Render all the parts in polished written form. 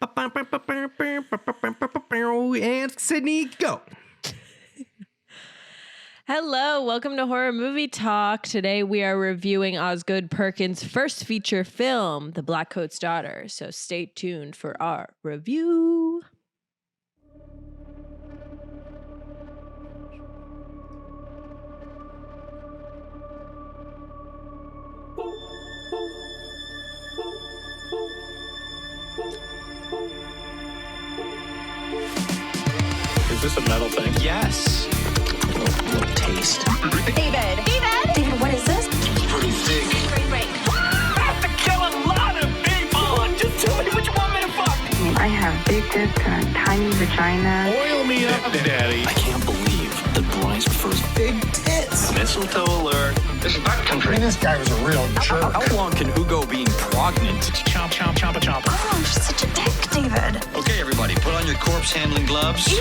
And Sydney, go. Hello, welcome to Horror Movie Talk. Today we are reviewing Oz Perkins' first feature film, The Blackcoat's Daughter. So stay tuned for our review. Is this a metal thing? Yes. Little taste. David, what is this? Pretty thick. Break. I have to kill a lot of people. Just tell me what you want me to fuck. I have big tits and a tiny vagina. Oil me up, Daddy. I can't believe that Bryce prefers big tits. Mistletoe alert. This is backcountry. This guy was a real jerk. How long can Hugo be pregnant? Chomp, chomp, chomp, chomp. Oh, I'm just such a dick, David. Okay, everybody, put on your corpse handling gloves. Ew.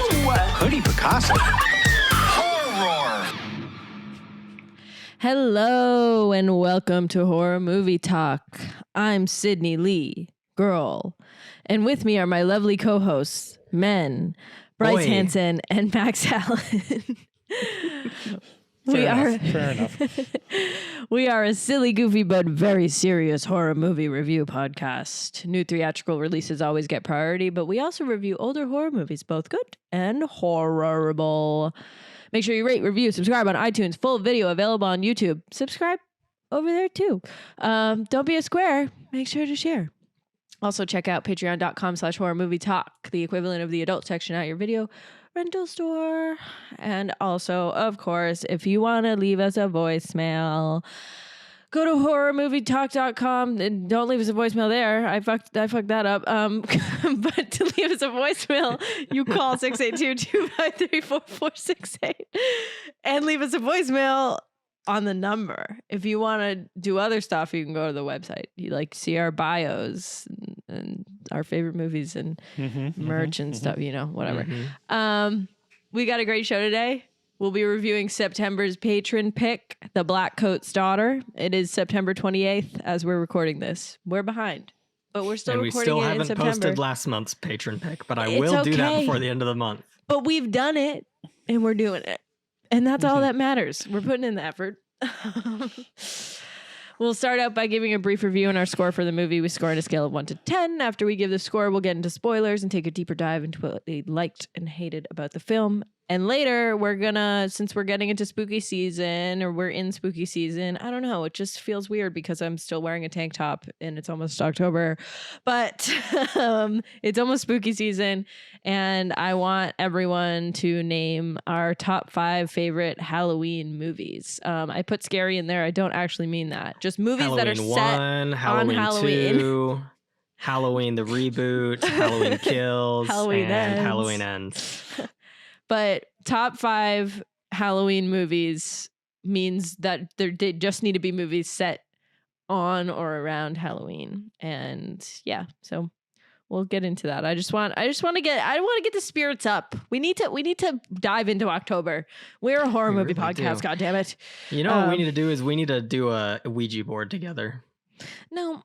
Hoodie Picasso. Horror. Hello and welcome to Horror Movie Talk. I'm Sydney Lee, girl. And with me are my lovely co-hosts, men, Bryce Oi. Hansen and Max Allen. Fair enough. We are a silly, goofy, but very serious horror movie review podcast. New theatrical releases always get priority, but we also review older horror movies, both good and horrible. Make sure you rate, review, subscribe on iTunes. Full video available on YouTube. Subscribe over there too. Don't be a square. Make sure to share. Also check out patreon.com/horrormovietalk, the equivalent of the adult section at your video rental store. And also, of course, if you want to leave us a voicemail, go to horrormovietalk.com and don't leave us a voicemail there. I fucked that up. But to leave us a voicemail, you call 682-253-4468 and leave us a voicemail on the number. If you want to do other stuff, you can go to the website. You see our bios and our favorite movies and merch and stuff, whatever. We got a great show today. We'll be reviewing September's patron pick, The Blackcoat's Daughter. It is September 28th as we're recording this. We're behind, but we're still And we recording still it in haven't September. posted last month's patron pick, but I It's will do that okay. before the end of the month. But we've done it and we're doing it. And that's all that matters. We're putting in the effort. We'll start out by giving a brief review on our score for the movie. We score on a scale of 1 to 10. After we give the score, we'll get into spoilers and take a deeper dive into what they liked and hated about the film. And later, since we're getting into spooky season, or we're in spooky season, I don't know, it just feels weird because I'm still wearing a tank top and it's almost October, but it's almost spooky season. And I want everyone to name our top 5 favorite Halloween movies. I put scary in there. I don't actually mean that. Just movies Halloween that are set 1, Halloween on Halloween. 2, Halloween the reboot, Halloween Kills, Halloween and Ends. Halloween Ends. But top 5 Halloween movies means that they just need to be movies set on or around Halloween. And yeah, so we'll get into that. I want to get the spirits up. We need to dive into October. We're a horror movie really podcast, do. God damn it. You know what we need to do is we need to do a Ouija board together. No.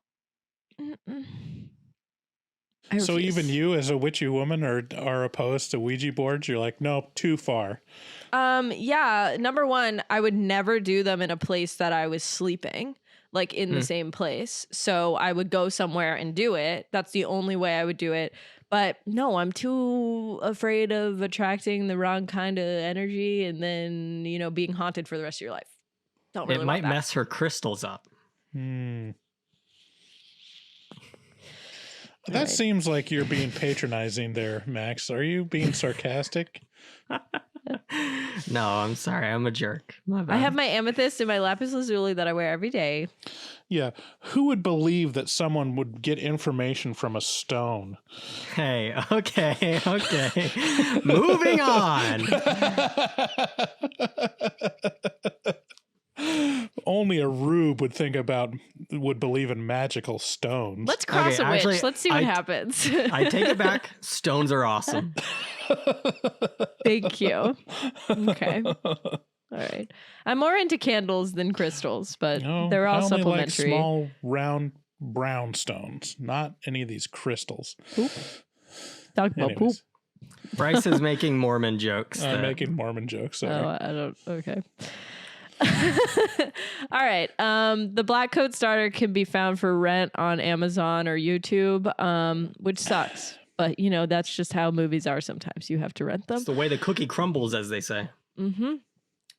Mm-mm. I So refuse. even you, as a witchy woman, are opposed to Ouija boards? You're like, nope, too far. Yeah, number one, I would never do them in a place that I was sleeping, like in the same place. So I would go somewhere and do it. That's the only way I would do it. But no, I'm too afraid of attracting the wrong kind of energy and then, being haunted for the rest of your life. Don't really It want might that. mess her crystals up. That seems like you're being patronizing there, Max. Are you being sarcastic? No, I'm sorry. I'm a jerk. My bad. I have my amethyst and my lapis lazuli that I wear every day. Yeah. Who would believe that someone would get information from a stone? Hey, okay. Moving on. Only a rube would believe in magical stones. Let's cross Okay, a witch. actually, Let's see what happens. I take it back. Stones are awesome. Big Q. Okay. All right. I'm more into candles than crystals, but No, they're all I only supplementary. like small, round brownstones, not any of these crystals. Talk about poop. Anyways, Bryce is making Mormon jokes. I'm that- making Mormon jokes. Sorry. Oh, I don't. Okay. All right. The Blackcoat starter can be found for rent on Amazon or YouTube, which sucks. But, you know, that's just how movies are sometimes. You have to rent them. It's the way the cookie crumbles, as they say.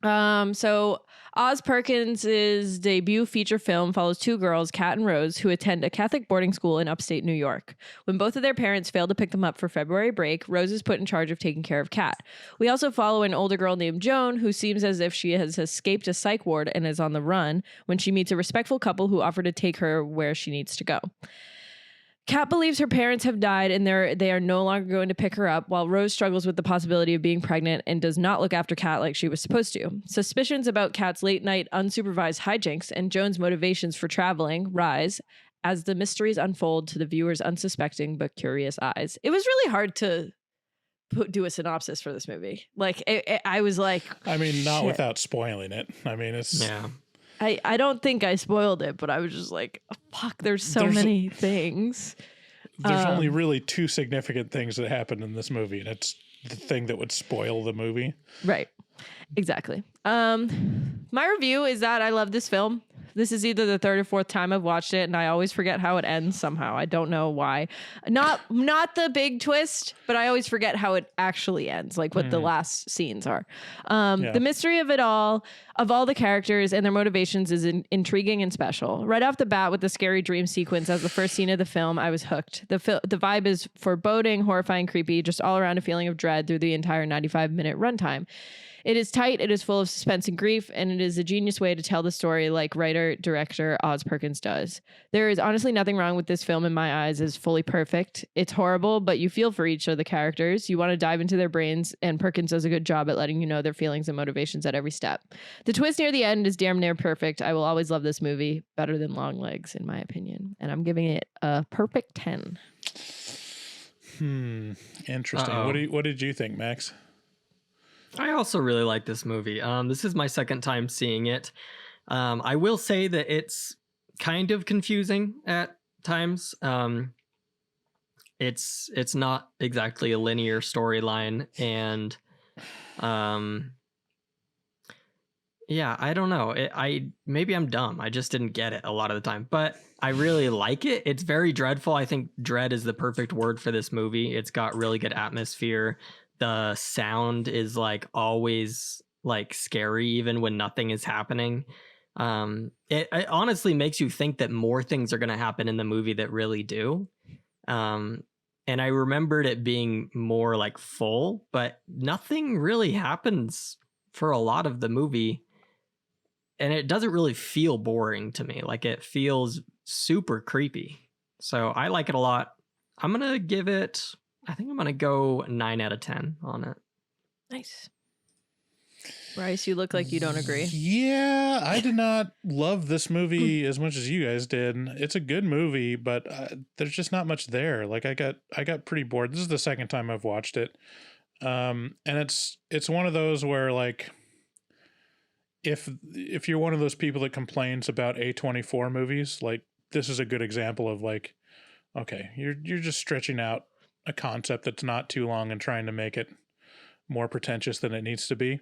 So Oz Perkins' debut feature film follows two girls, Kat and Rose, who attend a Catholic boarding school in upstate New York. When both of their parents fail to pick them up for February break, Rose is put in charge of taking care of Kat. We also follow an older girl named Joan, who seems as if she has escaped a psych ward and is on the run when she meets a respectful couple who offer to take her where she needs to go. Kat believes her parents have died and they are no longer going to pick her up, while Rose struggles with the possibility of being pregnant and does not look after Kat like she was supposed to. Suspicions about Kat's late-night unsupervised hijinks and Joan's motivations for traveling rise as the mysteries unfold to the viewer's unsuspecting but curious eyes. It was really hard to do a synopsis for this movie. Like, I was like... I mean, not shit. without spoiling it. I mean, it's... Yeah. I don't think I spoiled it, but I was just like, oh, fuck, there's many things. There's only really two significant things that happen in this movie, and it's the thing that would spoil the movie. Right. Exactly. My review is that I love this film. This is either the third or fourth time I've watched it, and I always forget how it ends somehow. I don't know why. Not the big twist, but I always forget how it actually ends, like what the last scenes are. The mystery of it all, of all the characters and their motivations, is intriguing and special. Right off the bat, with the scary dream sequence as the first scene of the film, I was hooked. The vibe is foreboding, horrifying, creepy, just all around a feeling of dread through the entire 95-minute runtime. It is tight, it is full of suspense and grief, and it is a genius way to tell the story like writer-director Oz Perkins does. There is honestly nothing wrong with this film in my eyes. It's fully perfect. It's horrible, but you feel for each of the characters. You want to dive into their brains, and Perkins does a good job at letting you know their feelings and motivations at every step. The twist near the end is damn near perfect. I will always love this movie. Better than Longlegs, in my opinion. And I'm giving it a perfect 10. Interesting. Uh-oh. What did you think, Max? I also really like this movie. This is my second time seeing it. I will say that it's kind of confusing at times. It's not exactly a linear storyline, and yeah, I don't know. Maybe I'm dumb. I just didn't get it a lot of the time, but I really like it. It's very dreadful. I think dread is the perfect word for this movie. It's got really good atmosphere. The sound is like always like scary, even when nothing is happening. It honestly makes you think that more things are going to happen in the movie that really do. And I remembered it being more like full, but nothing really happens for a lot of the movie. And it doesn't really feel boring to me. Like, it feels super creepy. So I like it a lot. I'm going to give it, I think I'm going to go 9 out of 10 on it. Nice. Bryce, you look like you don't agree. Yeah, I did not love this movie as much as you guys did. It's a good movie, but there's just not much there. Like, I got pretty bored. This is the second time I've watched it. And it's one of those where, like, if you're one of those people that complains about A24 movies, like, this is a good example of, like, okay, you're just stretching out a concept that's not too long and trying to make it more pretentious than it needs to be.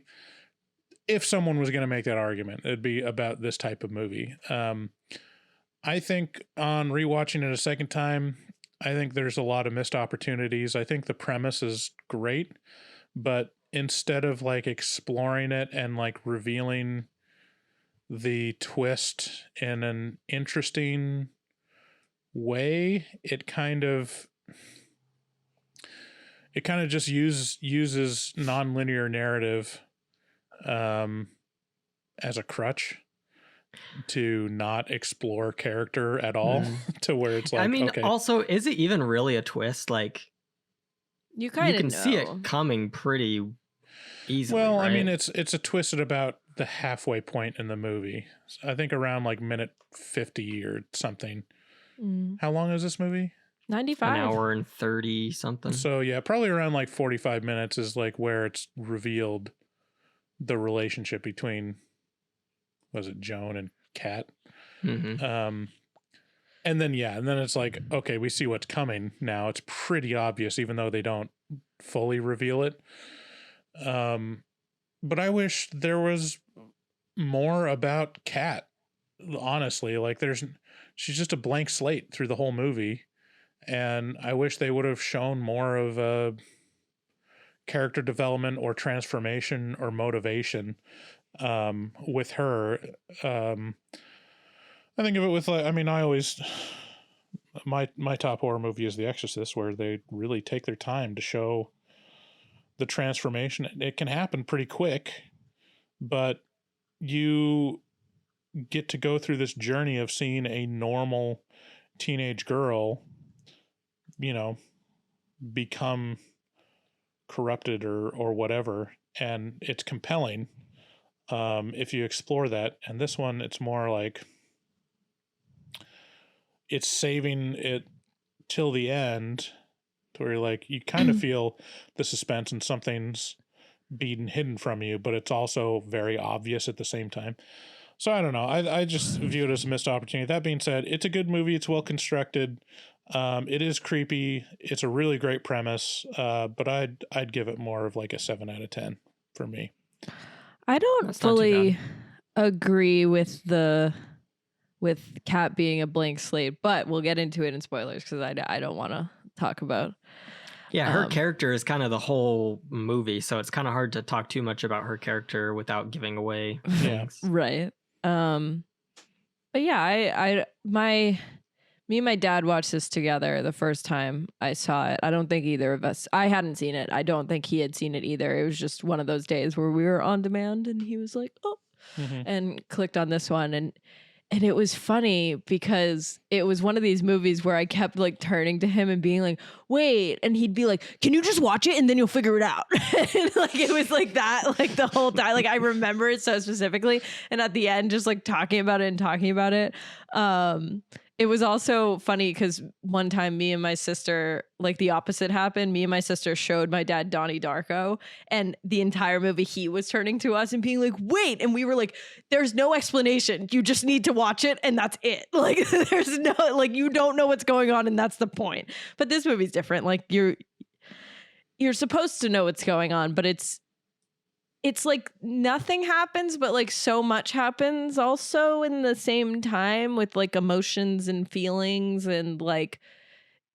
If someone was going to make that argument, it'd be about this type of movie. I think on rewatching it a second time, I think there's a lot of missed opportunities. I think the premise is great, but instead of like exploring it and like revealing the twist in an interesting way, it kind of just uses nonlinear narrative as a crutch to not explore character at all, to where it's like, I mean, okay. Also, is it even really a twist? Like, You kind of can see it coming pretty easily. Well, right? I mean, it's a twist at about the halfway point in the movie. I think around like minute 50 or something. How long is this movie? 95. An hour and 30 something. So yeah, probably around like 45 minutes is like where it's revealed the relationship between, was it Joan and Kat? Mm-hmm. And then it's like, okay, we see what's coming now. It's pretty obvious, even though they don't fully reveal it. But I wish there was more about Kat. Honestly, like she's just a blank slate through the whole movie, and I wish they would have shown more of character development or transformation or motivation with her. I think of it with I always my top horror movie is The Exorcist, where they really take their time to show the transformation. It can happen pretty quick, but you get to go through this journey of seeing a normal teenage girl, become corrupted or whatever, and it's compelling if you explore that. And this one, it's more like it's saving it till the end, to where you kind of feel the suspense and something's being hidden from you, but it's also very obvious at the same time. So I don't know. I just view it as a missed opportunity. That being said, it's a good movie. It's well constructed. It is creepy. It's a really great premise. But I'd give it more of like a 7 out of 10 for me. I don't fully agree with Kat being a blank slate, but we'll get into it in spoilers because I don't want to talk about. Yeah, her character is kind of the whole movie, so it's kind of hard to talk too much about her character without giving away things. Right. But yeah, me and my dad watched this together the first time I saw it. I don't think either of us, I hadn't seen it. I don't think he had seen it either. It was just one of those days where we were on demand and he was like, oh, and clicked on this one. And it was funny because it was one of these movies where I kept like turning to him and being like, wait. And he'd be like, can you just watch it and then you'll figure it out? And like, it was like that, like the whole time. Like I remember it so specifically. And at the end, just like talking about it. It was also funny because one time me and my sister, like the opposite happened. Me and my sister showed my dad Donnie Darko, and the entire movie he was turning to us and being like, wait. And we were like, there's no explanation. You just need to watch it and that's it. Like there's no, like you don't know what's going on and that's the point. But this movie's different. Like you're supposed to know what's going on, but it's like nothing happens, but like so much happens also in the same time with like emotions and feelings, and like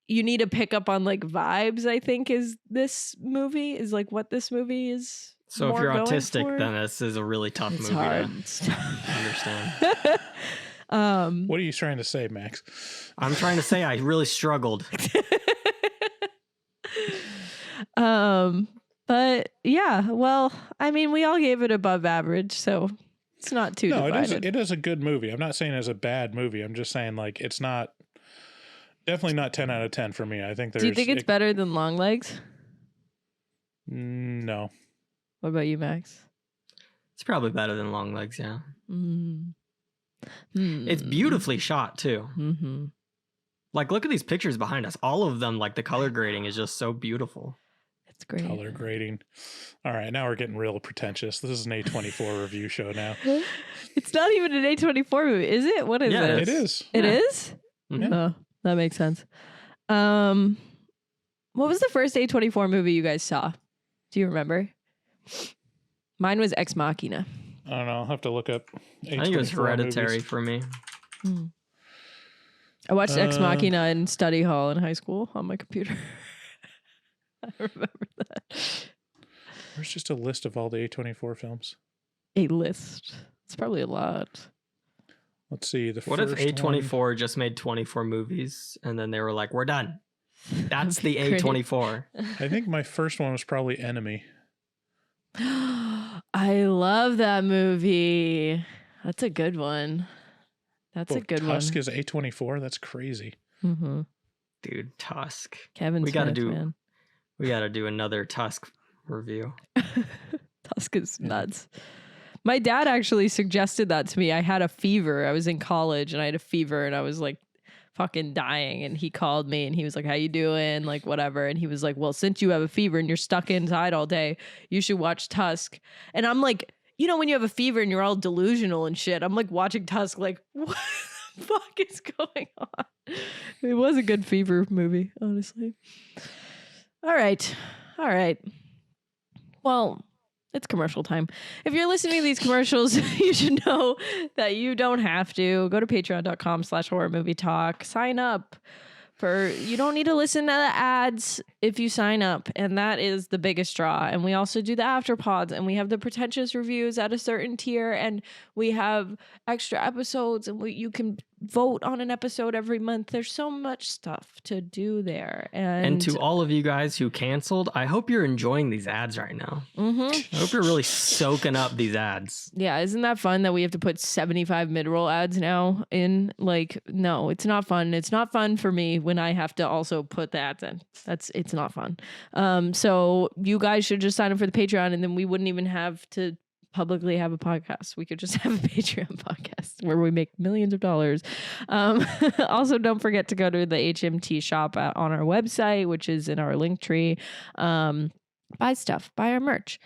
you need to pick up on like vibes, I think is like what this movie is. So if you're autistic, then this is a really tough movie hard. to understand. What are you trying to say, Max? I'm trying to say I really struggled. But yeah, well, I mean, we all gave it above average, so it's not too divided. It is a good movie. I'm not saying it's a bad movie. I'm just saying like it's definitely not 10 out of 10 for me. I think Do you think it's better than Longlegs? No. What about you, Max? It's probably better than Longlegs, yeah. It's beautifully shot too. Like look at these pictures behind us. All of them, like the color grading is just so beautiful. It's great. Color grading. All right, now we're getting real pretentious. This is an A24 review show now. It's not even an A24 movie, is it? What is it? It is. It is? Yeah. Oh, that makes sense. What was the first A24 movie you guys saw? Do you remember? Mine was Ex Machina. I don't know. I'll have to look up A24 I think it was Hereditary movies. for me. I watched Ex Machina in study hall in high school on my computer. I remember that. There's just a list of all the A24 films. A list. It's probably a lot. Let's see. What if A24 just made 24 movies and then they were like, we're done? That's the A24. I think my first one was probably Enemy. I love that movie. That's a good one. That's a good Tusk one. is A24? That's crazy. Dude, Tusk. Kevin we Smith, gotta do man. We got to do another Tusk review. Tusk is nuts. My dad actually suggested that to me. I had a fever. I was in college and I had a fever and I was like fucking dying. And he called me and he was like, how you doing? Like, whatever. And he was like, well, since you have a fever and you're stuck inside all day, you should watch Tusk. And I'm like, you know, when you have a fever and you're all delusional and shit, I'm like watching Tusk like, what fuck is going on? It was a good fever movie, honestly. All right. Well, it's commercial time. If you're listening to these commercials, you should know that you don't have to. Go to patreon.com/horror movie talk. Sign up. You don't need to listen to the ads if you sign up, and that is the biggest draw. And we also do the afterpods, and we have the pretentious reviews at a certain tier, and we have extra episodes, and you can vote on an episode every month. There's so much stuff to do there. And to all of you guys who canceled, I hope you're enjoying these ads right now. I hope you're really soaking up these ads. Yeah, isn't that fun that we have to put 75 mid-roll ads now in? Like, no, it's not fun. It's not fun for me when I have to also put the ads in. It's not fun. So you guys should just sign up for the Patreon, and then we wouldn't even have to publicly have a podcast. We could just have a Patreon podcast where we make millions of dollars. Also, don't forget to go to the HMT shop on our website, which is in our link tree. Buy stuff, buy our merch.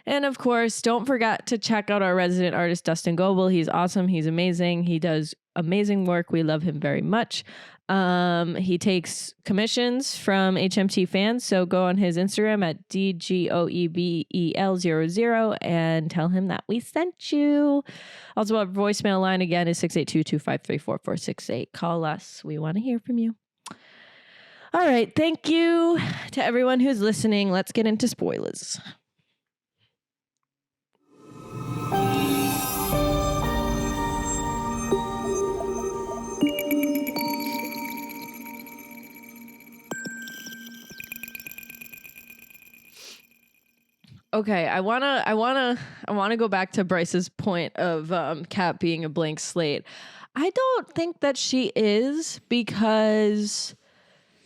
And of course, don't forget to check out our resident artist, Dustin Goebel. He's awesome. He's amazing. He does amazing work. We love him very much. He takes commissions from HMT fans. So go on his Instagram at DGOEBEL00 and tell him that we sent you. Also, our voicemail line again is 682-253-4468. Call us. We want to hear from you. All right. Thank you to everyone who's listening. Let's get into spoilers. Okay, I wanna go back to Bryce's point of Kat being a blank slate. I don't think that she is, because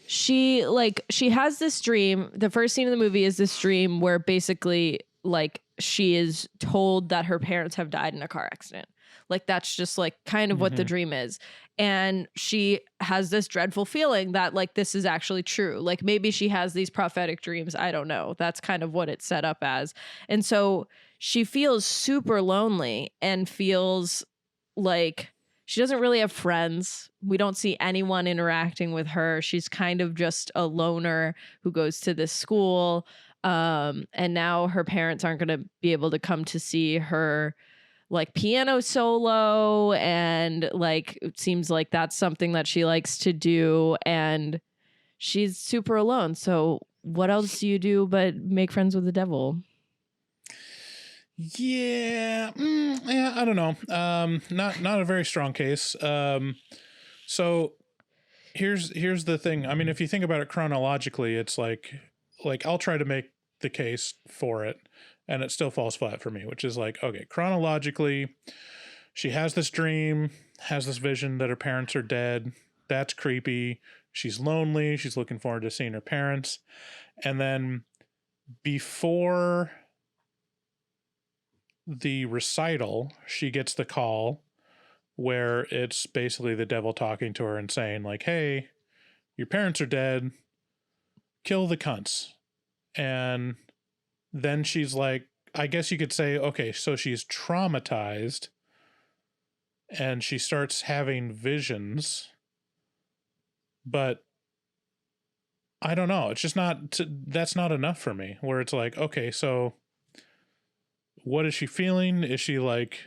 she has this dream. The first scene of the movie is this dream where basically like she is told that her parents have died in a car accident. Like that's just like kind of what the dream is. And she has this dreadful feeling that like this is actually true. Like maybe she has these prophetic dreams. I don't know. That's kind of what it's set up as. And so she feels super lonely and feels like she doesn't really have friends. We don't see anyone interacting with her. She's kind of just a loner who goes to this school. And now her parents aren't going to be able to come to see her like piano solo, and like it seems like that's something that she likes to do, and she's super alone. So what else do you do but make friends with the devil? Yeah, I don't know. Not a very strong case. So here's the thing. I mean, if you think about it chronologically, it's like I'll try to make the case for it, and it still falls flat for me, which is like, okay, chronologically, she has this dream, has this vision that her parents are dead. That's creepy. She's lonely. She's looking forward to seeing her parents. And then before the recital, she gets the call where it's basically the devil talking to her and saying like, hey, your parents are dead. Kill the cunts. And then she's like, I guess you could say, okay, so she's traumatized and she starts having visions, but I don't know. It's just that's not enough for me, where it's like, okay, so what is she feeling? Is she like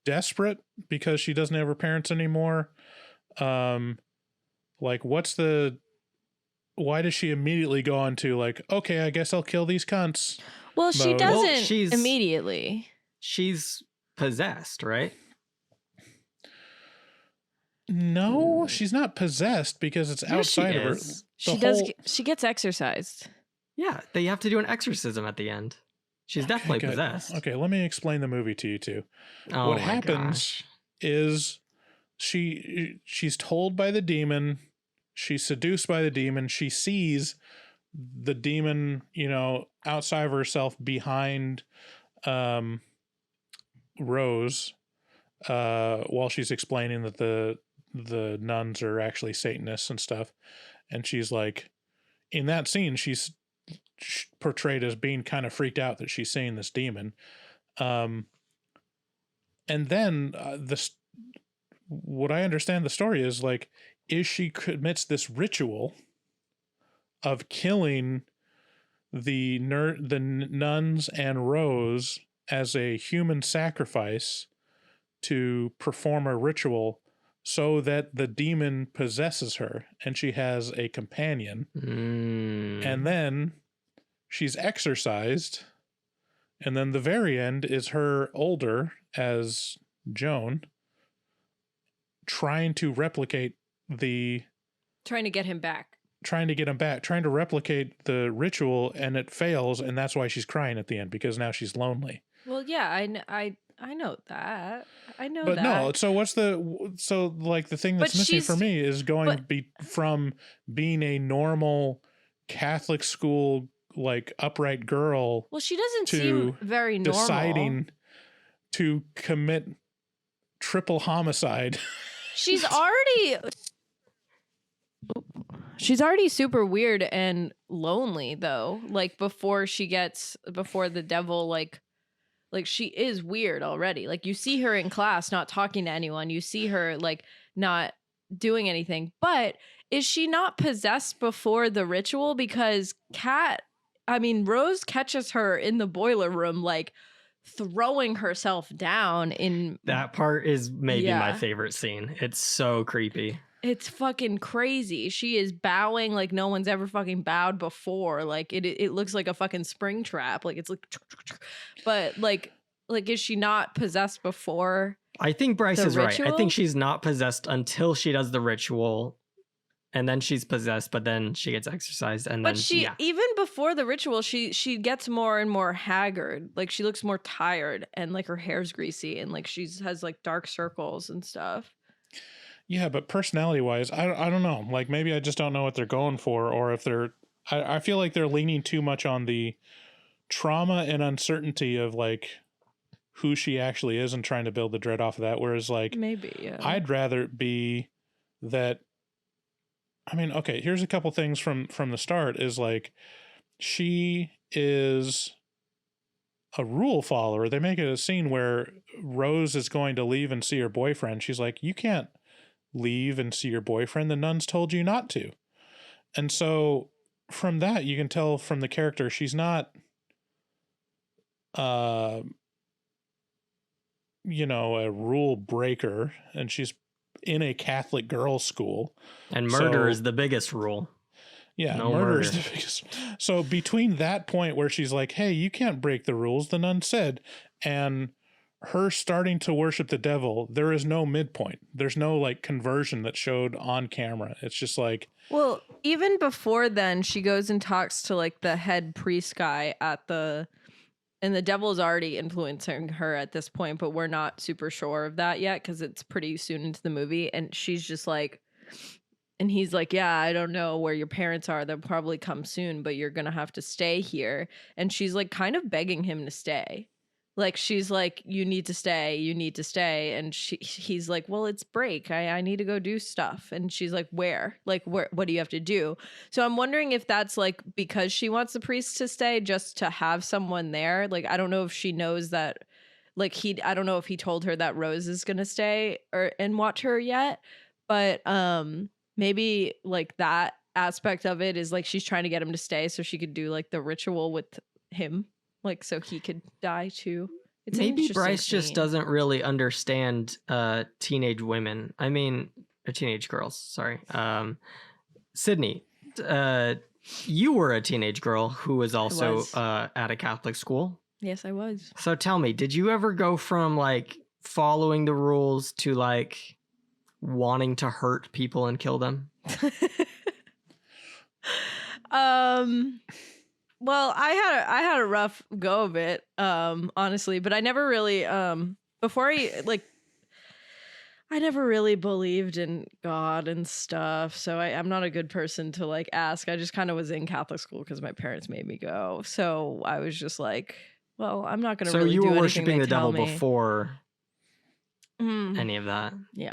desperate because she doesn't have her parents anymore? Like why does she immediately go on to like, okay, I guess I'll kill these cunts? Well, she mode? doesn't immediately. She's possessed, right? No, she's not possessed because it's outside of her. She gets exorcised. Yeah, they have to do an exorcism at the end. She's definitely good. possessed. Okay, let me explain the movie to you too. Oh, what happens is she's told by the demon, she's seduced by the demon, she sees the demon, outside of herself behind Rose, while she's explaining that the nuns are actually Satanists and stuff. And she's like, in that scene, she's portrayed as being kind of freaked out that she's seeing this demon. And then what I understand the story is like, is she commits this ritual of killing the nuns and Rose as a human sacrifice to perform a ritual so that the demon possesses her and she has a companion. And then she's exorcised. And then the very end is her older as Joan trying to replicate trying to get him back. Trying to replicate the ritual, and it fails, and that's why she's crying at the end, because now she's lonely. Well, yeah, I know that. I know but that. No, so like the thing that's missing for me is from being a normal Catholic school, like upright girl. Well, she doesn't seem very normal. Deciding to commit triple homicide. She's already super weird and lonely though. Like before the devil, like she is weird already. Like you see her in class not talking to anyone. You see her like not doing anything. But is she not possessed before the ritual? Because Rose catches her in the boiler room, like throwing herself down in. That part is maybe my favorite scene. It's so creepy. It's fucking crazy. She is bowing like no one's ever fucking bowed before. Like it looks like a fucking spring trap. Like it's like, but like is she not possessed before? I think Bryce is right. I think she's not possessed until she does the ritual, and then she's possessed. But then she gets exorcised, and then even before the ritual, she gets more and more haggard. Like she looks more tired, and like her hair's greasy, and like has like dark circles and stuff. Yeah, but personality-wise, I don't know. Like, maybe I just don't know what they're going for, or if they're... I feel like they're leaning too much on the trauma and uncertainty of, like, who she actually is and trying to build the dread off of that, whereas, like... Maybe, yeah. I'd rather it be that... I mean, okay, here's a couple things from the start, is, like, she is a rule follower. They make it a scene where Rose is going to leave and see her boyfriend. She's like, you can't leave and see your boyfriend. The nuns told you not to. And so from that, you can tell from the character, she's not, a rule breaker, and she's in a Catholic girls' school. And murder is the biggest rule. Yeah, murder is the biggest. So between that point where she's like, hey, you can't break the rules, the nun said, and her starting to worship the devil, there is no midpoint. There's no like conversion that showed on camera. It's just like, well, even before then, she goes and talks to like the head priest guy and the devil's already influencing her at this point, but we're not super sure of that yet because it's pretty soon into the movie. And she's just like, and he's like, yeah, I don't know where your parents are. They'll probably come soon, but you're going to have to stay here. And she's like kind of begging him to stay. Like, she's like, you need to stay. And he's like, well, it's break. I need to go do stuff. And she's like, where? Like, what do you have to do? So I'm wondering if that's like because she wants the priest to stay just to have someone there. Like, I don't know if she knows that, like, I don't know if he told her that Rose is going to stay and watch her yet. But maybe like that aspect of it is like she's trying to get him to stay so she could do like the ritual with him. Like, so he could die too. It's maybe Bryce just doesn't really understand teenage women. I mean, or teenage girls. Sorry. Sydney, you were a teenage girl who was also at a Catholic school. Yes, I was. So tell me, did you ever go from like following the rules to like wanting to hurt people and kill them? Well, I had a rough go of it, honestly, but I never really, I never really believed in God and stuff, so I'm not a good person to like ask. I just kind of was in Catholic school because my parents made me go, so I was just like, well, I'm not going to really do anything. So you were worshiping the devil before any of that? Yeah.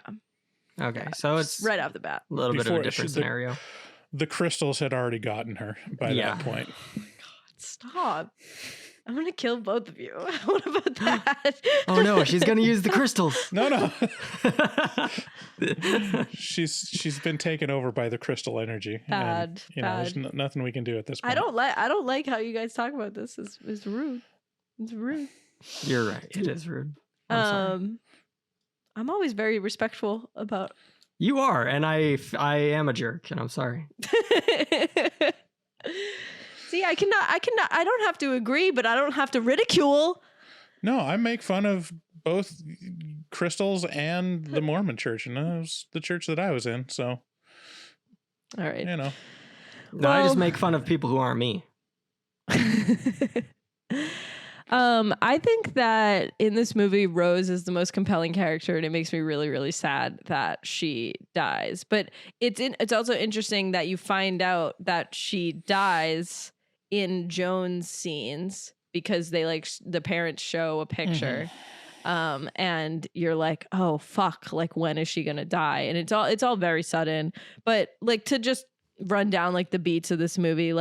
Okay, so it's right off the bat. A little bit of a different scenario. The crystals had already gotten her by that point. Stop. I'm gonna kill both of you. What about that? Oh no, she's gonna use the crystals. No. She's been taken over by the crystal energy. Bad. There's nothing we can do at this point. I don't like how you guys talk about this. It's rude. It's rude. You're right. It is rude. I'm sorry. I'm always very respectful about. You are, and I am a jerk, and I'm sorry. See, I don't have to agree, but I don't have to ridicule. No, I make fun of both crystals and the Mormon church, and that was the church that I was in, so. All right. No, I just make fun of people who aren't me. I think that in this movie, Rose is the most compelling character, and it makes me really, really sad that she dies. But it's also interesting that you find out that she dies in Joan's scenes because they the parents show a picture, and you're like, oh fuck, when is she gonna die? And it's all very sudden. But to just run down the beats of this movie,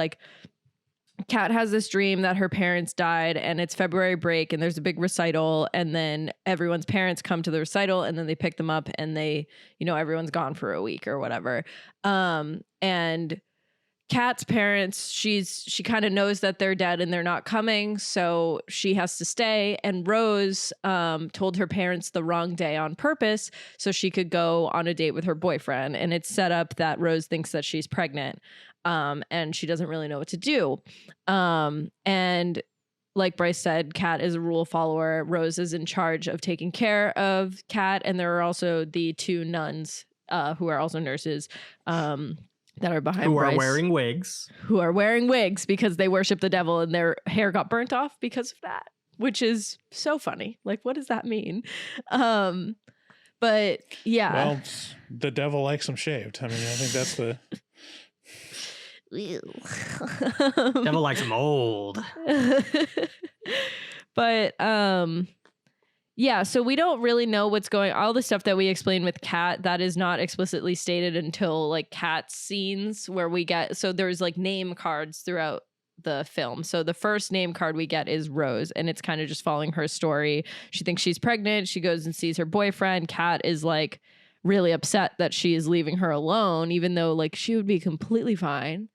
Kat has this dream that her parents died, and it's February break, and there's a big recital, and then everyone's parents come to the recital, and then they pick them up, and they, everyone's gone for a week or whatever. And Kat's parents, she kind of knows that they're dead and they're not coming, so she has to stay. And Rose told her parents the wrong day on purpose so she could go on a date with her boyfriend. And it's set up that Rose thinks that she's pregnant. And she doesn't really know what to do. And like Bryce said, Kat is a rule follower. Rose is in charge of taking care of Kat. And there are also the two nuns who are also nurses that are behind Bryce. Who are wearing wigs because they worship the devil and their hair got burnt off because of that, which is so funny. What does that mean? But yeah. Well, the devil likes them shaved. I think that's the... Devil likes them old. But yeah, so we don't really know what's going on. All the stuff that we explained with Kat, that is not explicitly stated until Kat's scenes where we get, so there's name cards throughout the film. So the first name card we get is Rose, and it's kind of just following her story. She thinks she's pregnant. She goes and sees her boyfriend. Kat is really upset that she is leaving her alone, even though she would be completely fine.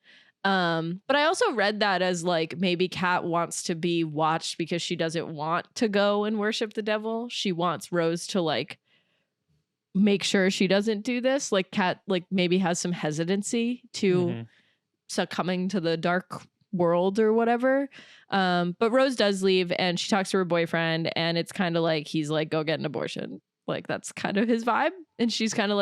But I also read that as maybe Kat wants to be watched because she doesn't want to go and worship the devil. She wants Rose to make sure she doesn't do this. Kat maybe has some hesitancy to succumbing to the dark world or whatever. But Rose does leave and she talks to her boyfriend, and it's kind of he's go get an abortion. That's kind of his vibe. And she's kind of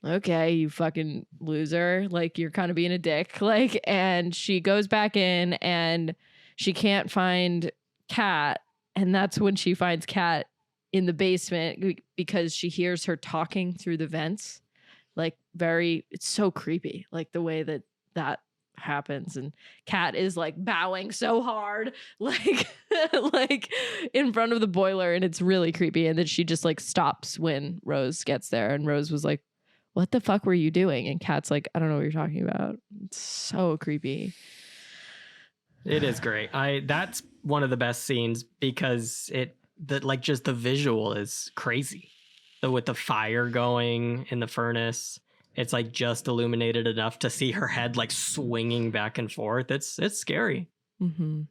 okay, you fucking loser. You're kind of being a dick. And she goes back in and she can't find Kat. And that's when she finds Kat in the basement because she hears her talking through the vents. It's so creepy. The way that happens, and Kat is bowing so hard in front of the boiler, and it's really creepy. And then she just stops when Rose gets there, and Rose was what the fuck were you doing? And Kat's I don't know what you're talking about. It's so creepy. It is great. That's one of the best scenes because just the visual is crazy. With the fire going in the furnace, it's just illuminated enough to see her head swinging back and forth. It's scary. Mm-hmm.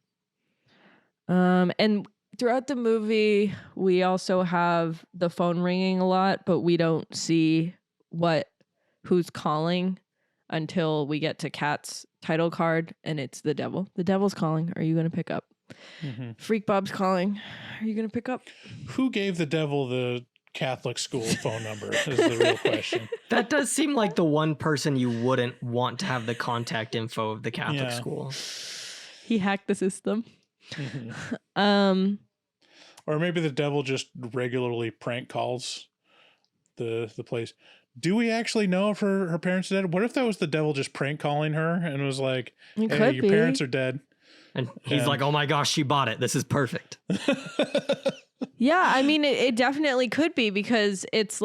And throughout the movie, we also have the phone ringing a lot, but we don't see who's calling until we get to Kat's title card, and it's the devil. The devil's calling. Are you going to pick up? Freak Bob's calling. Are you going to pick up? Who gave the devil the Catholic school phone number is the real question. That does seem like the one person you wouldn't want to have the contact info of the Catholic school. He hacked the system. Or maybe the devil just regularly prank calls the place. Do we actually know if her parents are dead? What if that was the devil just prank calling her and was hey, your parents are dead? And he's oh my gosh, she bought it. This is perfect. Yeah, it definitely could be because it's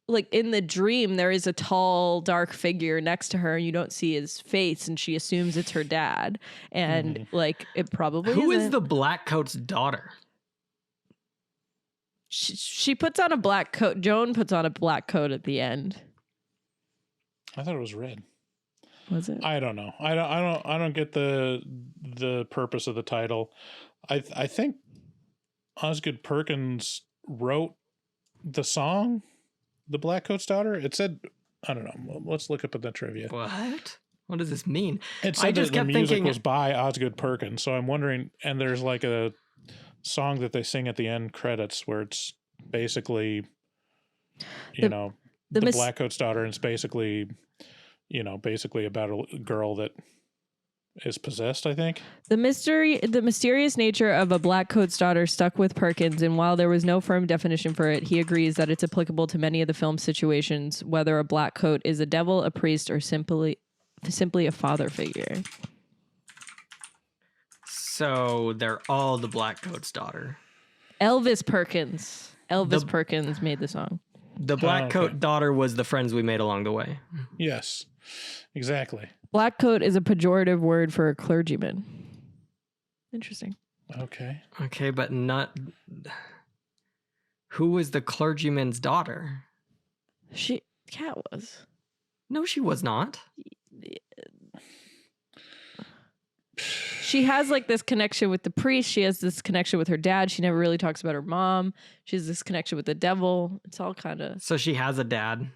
like in the dream, there is a tall, dark figure next to her, and you don't see his face, and she assumes it's her dad, and like it probably Who is isn't. the Blackcoat's daughter? She puts on a black coat. Joan puts on a black coat at the end. I thought it was red. Was it? I don't know. I don't get the purpose of the title. I think Osgood Perkins wrote the song, "The Blackcoat's Daughter." It said, I don't know. Let's look up at the trivia. What? What does this mean? It I said just that the kept music thinking was by Osgood Perkins, so I'm wondering. And there's like a song that they sing at the end credits where it's basically, the Blackcoat's Daughter, and it's basically, basically about a girl that is possessed, I think. The mysterious nature of a Blackcoat's daughter stuck with Perkins, and while there was no firm definition for it, he agrees that it's applicable to many of the film's situations, whether a Blackcoat is a devil, a priest, or simply a father figure. So they're all the Blackcoat's daughter. Elvis Perkins. Perkins made the song. The Blackcoat daughter was the friends we made along the way. Yes, exactly. Blackcoat is a pejorative word for a clergyman. Interesting. Okay, but not... Who was the clergyman's daughter? Kat was. No, she was not. She has like this connection with the priest. She has this connection with her dad. She never really talks about her mom. She has this connection with the devil. It's all kind of... So she has a dad.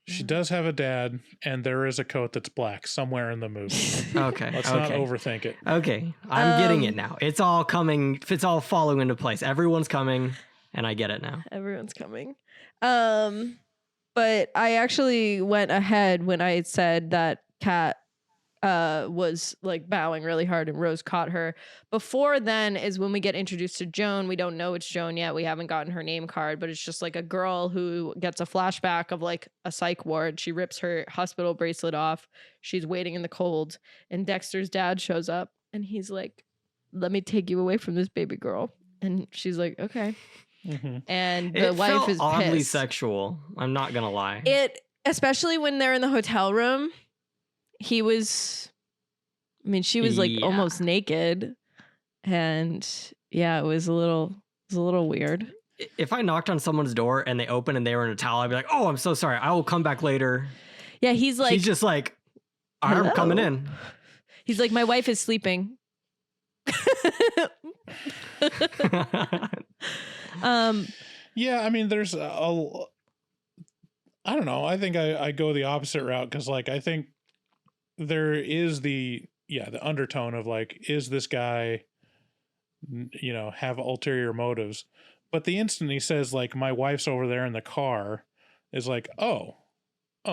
She does have a dad, and there is a coat that's black somewhere in the movie. Okay. Let's not overthink it. Okay. I'm getting it now. It's all coming. It's all falling into place. Everyone's coming, and I get it now. Everyone's coming. But I actually went ahead when I said that Kat was like bowing really hard and Rose caught her. Before then is when we get introduced to Joan. We don't know it's Joan yet. We haven't gotten her name card, but it's just like a girl who gets a flashback of like a psych ward. She rips her hospital bracelet off. She's waiting in the cold, and Dexter's dad shows up, and he's like, "Let me take you away from this baby girl." And she's like, "Okay." Mm-hmm. it And the wife felt is oddly pissed. sexual. I'm not gonna lie. Especially when they're in the hotel room. She was like almost naked, and yeah, it was a little weird. If I knocked on someone's door and they opened and they were in a towel, I'd be like, "Oh, I'm so sorry. I will come back later." Yeah, he's just like, "I'm Hello. coming in." He's like, "My wife is sleeping." Yeah, I mean, there's I don't know. I think I go the opposite route, because like I think there is the undertone of like, is this guy, have ulterior motives? But the instant he says like, "My wife's over there in the car," is like, oh,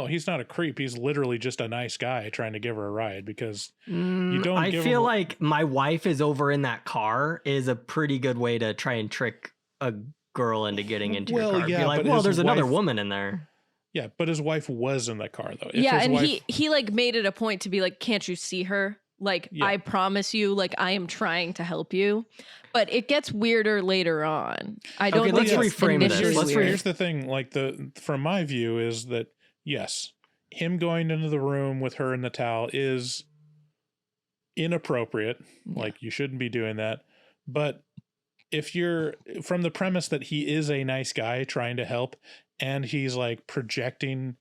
he's not a creep. He's literally just a nice guy trying to give her a ride, because you don't. I feel like "my wife is over in that car" is a pretty good way to try and trick a girl into getting into your car. Yeah, be like, but "Well, there's his another wife- woman in there." Yeah, but his wife was in that car though. If yeah, his and wife, he like made it a point to be like, "Can't you see her? Like, Yeah. I promise you, like, I am trying to help you." But it gets weirder later on. I don't Okay, think let's it's reframe this. initially Let's weird. Here's the thing, like from my view is that yes, him going into the room with her in the towel is inappropriate. Like, you shouldn't be doing that. But if you're from the premise that he is a nice guy trying to help, and he's like projecting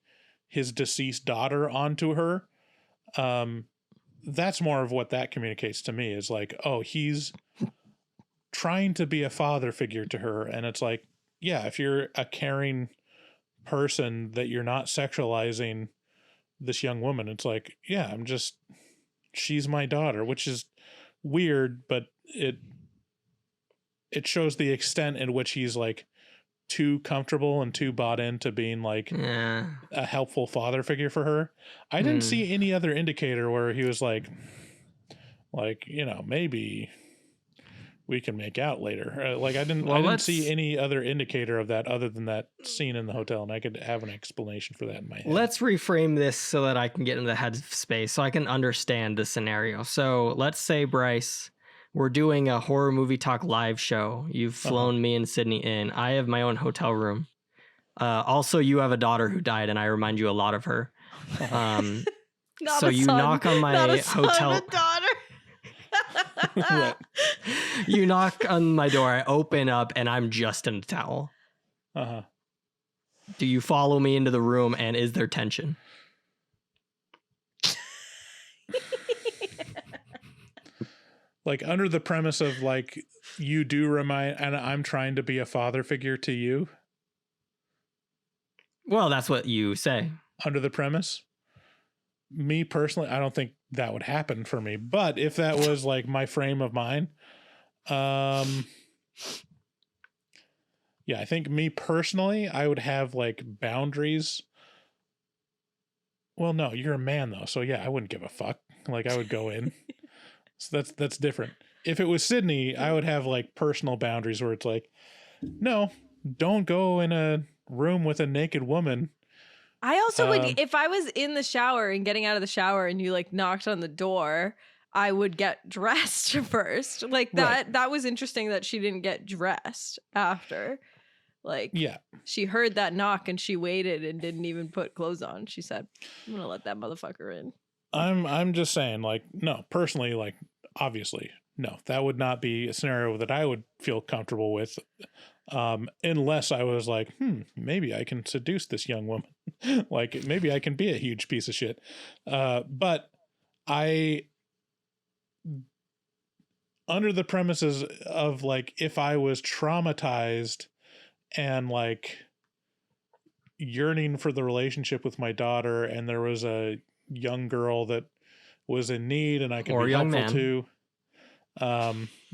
his deceased daughter onto her, that's more of what that communicates to me, is like, oh, he's trying to be a father figure to her. And it's like, yeah, if you're a caring person, that you're not sexualizing this young woman, it's like, yeah, she's my daughter, which is weird, but it shows the extent in which he's like too comfortable and too bought into being like a helpful father figure for her. I didn't see any other indicator where he was like, maybe we can make out later. I didn't see any other indicator of that other than that scene in the hotel, and I could have an explanation for that in my head. Let's reframe this so that I can get into the head space, so I can understand the scenario. So let's say, Bryce, we're doing a horror movie talk live show. You've flown me and Sydney in. I have my own hotel room. Also, you have a daughter who died, and I remind you a lot of her. Not So a you son, knock on my not a son, hotel. a daughter. Right. You knock on my door. I open up, and I'm just in a towel. Uh-huh. Do you follow me into the room, and is there tension? Like under the premise of like you do remind, and I'm trying to be a father figure to you. Well, that's what you say. Under the premise, me personally, I don't think that would happen for me. But if that was like my frame of mind, yeah, I think me personally, I would have like boundaries. Well, no, you're a man though, so yeah, I wouldn't give a fuck. Like I would go in. So that's different. If it was Sydney, I would have like personal boundaries where it's like, no, don't go in a room with a naked woman. I also would, if I was in the shower and getting out of the shower and you like knocked on the door, I would get dressed first. Like that was interesting that she didn't get dressed after. Like, yeah, she heard that knock and she waited and didn't even put clothes on. She said, I'm going to let that motherfucker in. I'm just saying, like, no, personally, like, obviously, no, that would not be a scenario that I would feel comfortable with, unless I was like, maybe I can seduce this young woman. Like, maybe I can be a huge piece of shit. But under the premises of like, if I was traumatized and like yearning for the relationship with my daughter, and there was a young girl that was in need and I could be helpful to,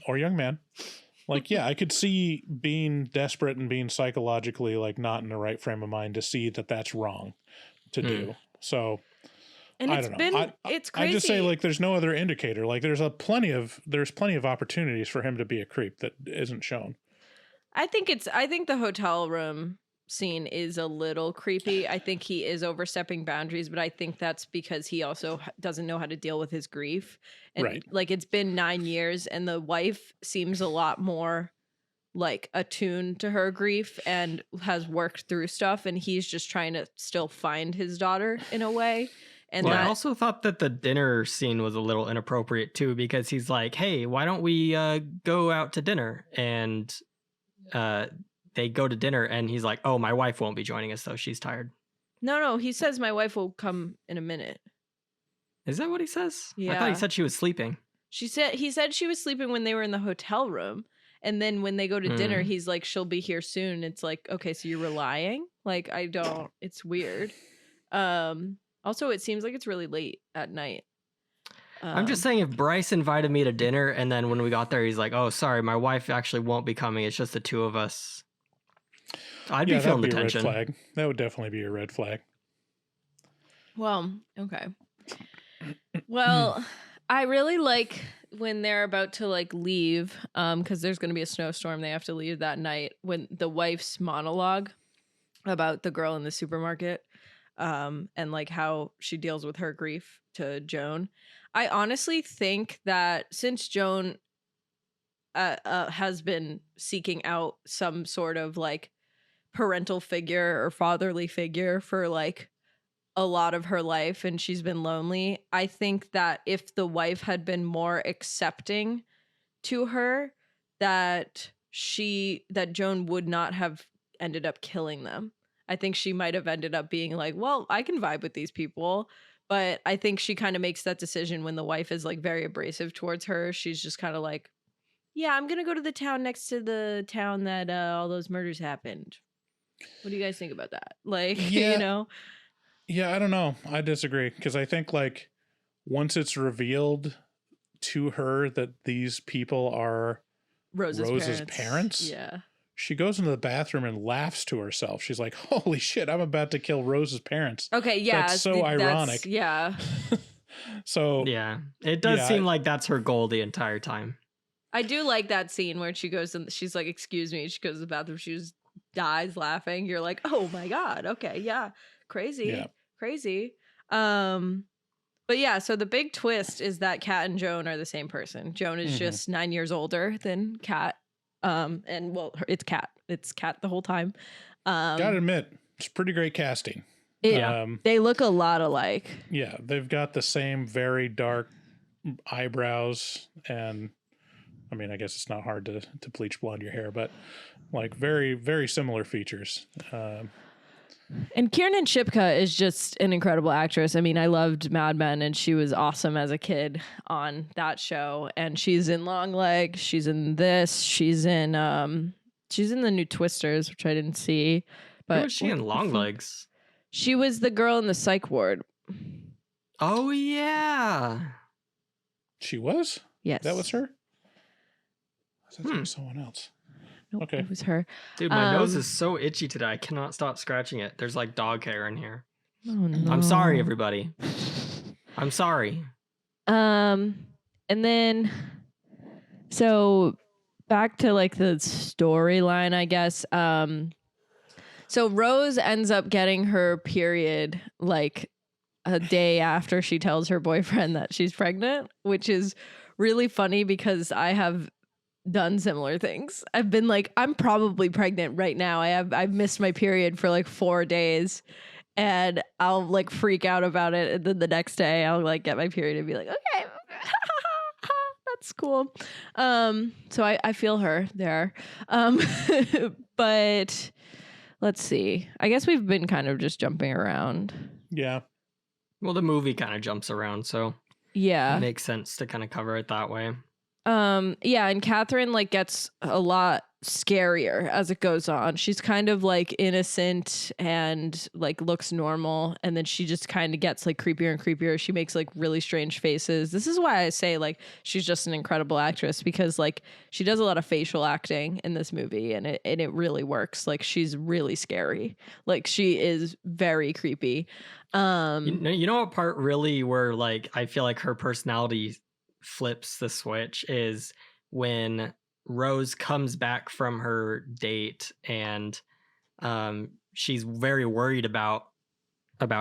or young man, like, yeah, I could see being desperate and being psychologically like not in the right frame of mind to see that that's wrong to do. So and I don't know. It's crazy. I just say like, there's no other indicator. Like there's plenty of opportunities for him to be a creep that isn't shown. I think the hotel room scene is a little creepy. I think he is overstepping boundaries, but I think that's because he also doesn't know how to deal with his grief. And like, it's been 9 years and the wife seems a lot more like attuned to her grief and has worked through stuff, and he's just trying to still find his daughter in a way. And I also thought that the dinner scene was a little inappropriate too, because he's like, hey, why don't we go out to dinner? And they go to dinner and he's like, oh, my wife won't be joining us though, she's tired. No, he says my wife will come in a minute. Is that what he says? Yeah. I thought he said she was sleeping. He said she was sleeping when they were in the hotel room, and then when they go to dinner, he's like, she'll be here soon. It's like, okay, so you're relying? Like, it's weird. Also, it seems like it's really late at night. I'm just saying, if Bryce invited me to dinner and then when we got there, he's like, oh, sorry, my wife actually won't be coming. It's just the two of us. I'd be feeling the tension. Red flag. That would definitely be a red flag. Well, okay. Well, I really like when they're about to like leave, because there's going to be a snowstorm. They have to leave that night, when the wife's monologue about the girl in the supermarket, and like how she deals with her grief to Joan. I honestly think that since Joan has been seeking out some sort of like parental figure or fatherly figure for like a lot of her life, and she's been lonely, I think that if the wife had been more accepting to her, that Joan would not have ended up killing them. I think she might have ended up being like, well, I can vibe with these people. But I think she kind of makes that decision when the wife is like very abrasive towards her. She's just kind of like, yeah, I'm going to go to the town next to the town that all those murders happened. What do you guys think about that? Like, yeah. you know? Yeah, I don't know. I disagree, because I think like once it's revealed to her that these people are Rose's parents, yeah, she goes into the bathroom and laughs to herself. She's like, holy shit, I'm about to kill Rose's parents. Okay, yeah. That's so ironic. Yeah. So yeah, it does seem like that's her goal the entire time. I do like that scene where she goes and she's like, excuse me. She goes to the bathroom. She just dies laughing. You're like, oh my God. Okay. Yeah. Crazy. Yeah. Crazy. But yeah, so the big twist is that Kat and Joan are the same person. Joan is just 9 years older than Kat. And well, it's Kat. It's Kat the whole time. Gotta admit, it's pretty great casting. They look a lot alike. Yeah, they've got the same very dark eyebrows, and I mean, I guess it's not hard to bleach blonde your hair, but like very, very similar features. And Kiernan Shipka is just an incredible actress. I mean, I loved Mad Men, and she was awesome as a kid on that show. And she's in Longlegs. She's in this. She's in the new Twisters, which I didn't see. But Who was she in Longlegs? She was the girl in the psych ward. Oh yeah. She was? Yes, That was her? I thought that was someone else. Nope, Okay. it was her. Dude, my nose is so itchy today. I cannot stop scratching it. There's like dog hair in here. Oh, no. I'm sorry, everybody. I'm sorry. And then, so back to like the storyline, I guess. So Rose ends up getting her period like a day after she tells her boyfriend that she's pregnant, which is really funny because I have done similar things. I've been like, I'm probably pregnant right now. I've missed my period for like 4 days, and I'll like freak out about it, and then the next day I'll like get my period and be like, okay, that's cool. So I feel her there. But let's see. I guess we've been kind of just jumping around. Yeah. Well, the movie kind of jumps around, so Yeah. it makes sense to kind of cover it that way. Yeah, and Catherine like gets a lot scarier as it goes on. She's kind of like innocent and like looks normal, and then she just kind of gets like creepier and creepier. She makes like really strange faces. This is why I say like she's just an incredible actress, because like she does a lot of facial acting in this movie, and it really works. Like she's really scary. Like she is very creepy. You know what part really where like I feel like her personality flips the switch is when Rose comes back from her date, and she's very worried about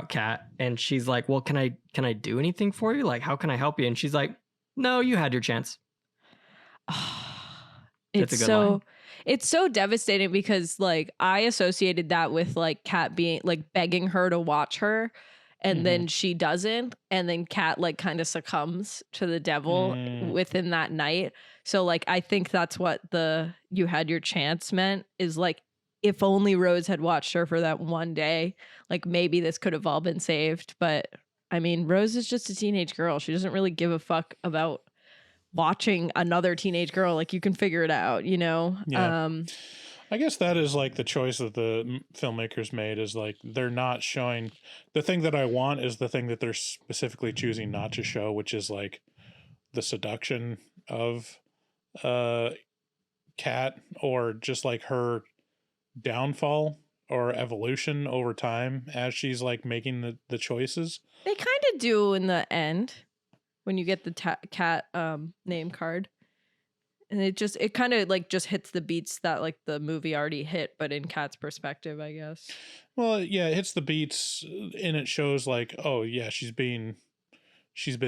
Kat, and she's like, well, can I do anything for you? Like, how can I help you? And she's like, no, you had your chance. That's a good line. It's so devastating because like I associated that with like Kat being like begging her to watch her, and then she doesn't, and then Kat like kind of succumbs to the devil within that night. So like I think that's what the you had your chance meant, is like if only Rose had watched her for that one day, like maybe this could have all been saved. But I mean, Rose is just a teenage girl. She doesn't really give a fuck about watching another teenage girl. Like you can figure it out, you know? Yeah. I guess that is like the choice that the filmmakers made, is like they're not showing the thing that I want is the thing that they're specifically choosing not to show, which is like the seduction of Kat, or just like her downfall or evolution over time as she's like making the choices. They kind of do in the end when you get the Kat name card. And it kind of like just hits the beats that like the movie already hit, but in Kat's perspective, I guess. Well, yeah, it hits the beats, and it shows like, oh yeah, she's been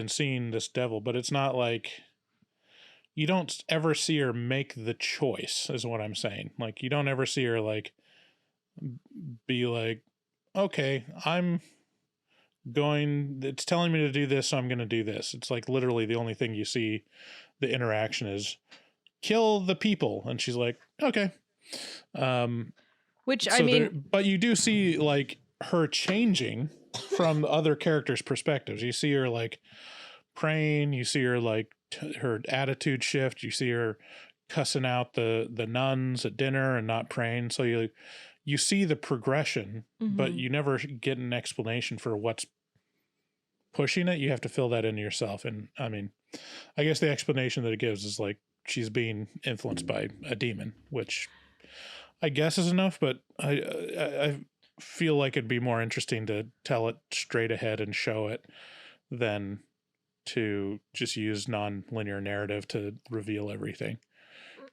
seeing this devil, but it's not like you don't ever see her make the choice, is what I'm saying. Like you don't ever see her like be like, okay, it's telling me to do this, so I'm going to do this. It's like literally the only thing you see the interaction is kill the people, and she's like, okay. Which I mean, but you do see like her changing from other characters' perspectives. You see her like praying, you see her like her attitude shift, you see her cussing out the nuns at dinner and not praying. So you see the progression, but you never get an explanation for what's pushing it. You have to fill that in yourself. And I mean, I guess the explanation that it gives is like she's being influenced by a demon, which I guess is enough, but I feel like it'd be more interesting to tell it straight ahead and show it than to just use non-linear narrative to reveal everything.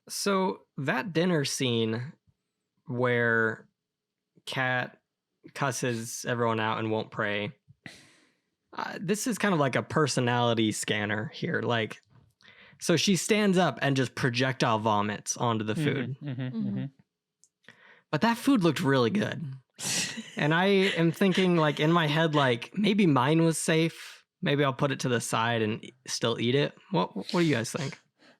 So that dinner scene where Kat cusses everyone out and won't pray, this is kind of like a personality scanner here. Like, so she stands up and just projectile vomits onto the food. But But that food looked really good. And I am thinking, like, in my head, like, maybe mine was safe. Maybe I'll put it to the side and still eat it. What do you guys think?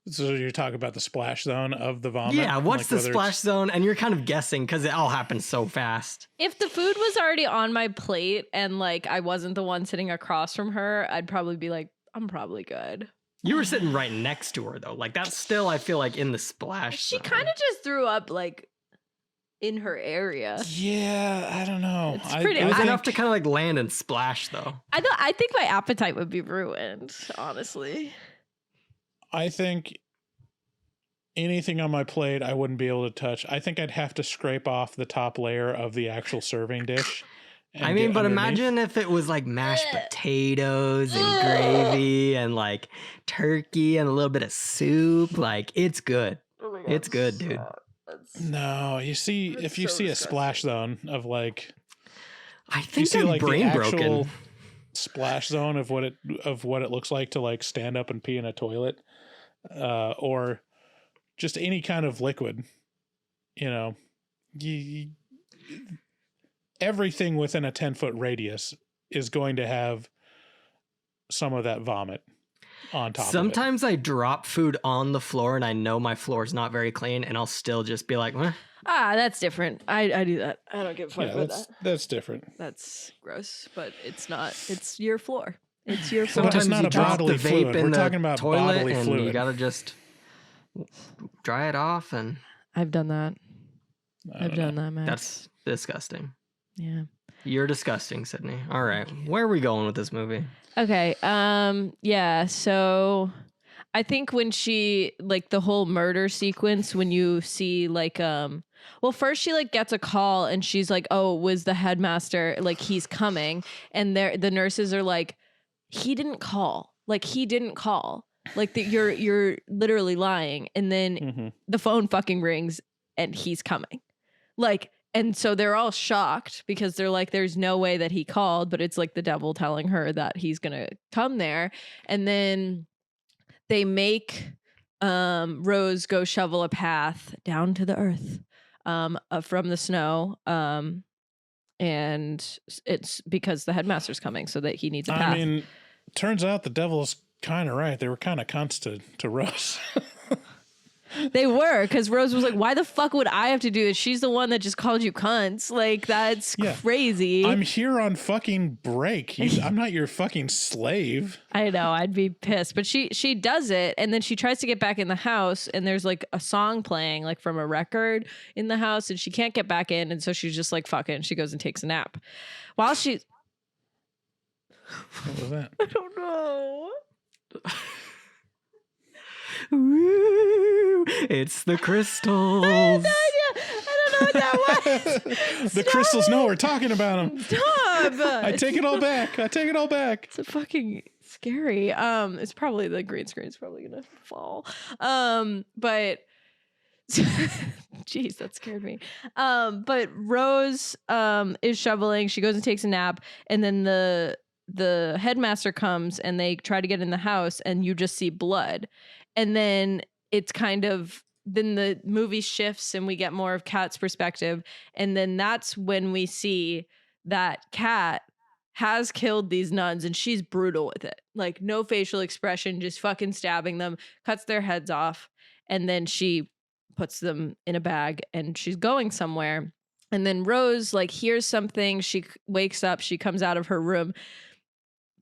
So you're talking about the splash zone of the vomit? Yeah, what's like the whether splash it's- zone? And you're kind of guessing because it all happens so fast. If the food was already on my plate and like I wasn't the one sitting across from her, I'd probably be like, I'm probably good. You were sitting right next to her, though. Like, that's still, I feel like, in the splash She zone. kind of just threw up like in her area. Yeah, I don't know. It's pretty- It was I enough to kind of like land and splash, though. I think my appetite would be ruined, honestly. I think anything on my plate I wouldn't be able to touch. I think I'd have to scrape off the top layer of the actual serving dish. and I mean, get but underneath. imagine if it was like mashed potatoes and gravy and like turkey and a little bit of soup. Like, it's good. It's good, dude. No, you see, if you so see a disgusting. splash zone of like, I you think see I'm like the brain actual broken. splash zone of what it looks like to like stand up and pee in a toilet, or just any kind of liquid, you know, everything within a 10-foot radius is going to have some of that vomit on top Sometimes I drop food on the floor and I know my floor is not very clean, and I'll still just be like, "Meh." That's different. I do that. I don't give a of fuck it. Yeah, about that's that. that's different. That's gross, but it's not. It's your floor. It's your But floor. it's Sometimes not you a drop the bodily vape fluid. in We're the talking about toilet, bodily and fluid. you gotta just dry it off, and I've done that. I I've don't know. done that, Max. that's disgusting. Yeah. You're disgusting, Sydney. All right, where are we going with this movie? Okay. Yeah. So I think when she like the whole murder sequence, when you see like well, first she like gets a call and she's like, "Oh, it was the headmaster? Like he's coming," and the nurses are like, "He didn't call. Like he didn't call. Like that you're literally lying." And then Mhm. the phone fucking rings and he's coming. Like. And so they're all shocked because they're like, there's no way that he called, but it's like the devil telling her that he's going to come there. And then they make Rose go shovel a path down to the earth from the snow. And it's because the headmaster's coming, so that he needs a path. I mean, turns out the devil's kind of right. They were kind of cunts to Rose. They were, because Rose was like, why the fuck would I have to do this? She's the one that just called you cunts. Like, that's Yeah. crazy. I'm here on fucking break. I'm not your fucking slave. I know, I'd be pissed. But she does it, and then she tries to get back in the house, and there's like a song playing like from a record in the house, and she can't get back in, and so she's just like, fuck it, and she goes and takes a nap. While she What was that? I don't know. Woo, it's the crystals. I don't know what that was. The crystals know we're talking about them. Stop. I take it all back. I take it all back. It's fucking scary. It's probably the green screen's probably gonna fall. But jeez, that scared me. But Rose is shoveling. She goes and takes a nap, and then the headmaster comes and they try to get in the house, and you just see blood. And then it's kind of, then the movie shifts and we get more of Kat's perspective. And then that's when we see that Kat has killed these nuns and she's brutal with it. Like no facial expression, just fucking stabbing them, cuts their heads off. And then she puts them in a bag and she's going somewhere. And then Rose like hears something. She wakes up. She comes out of her room.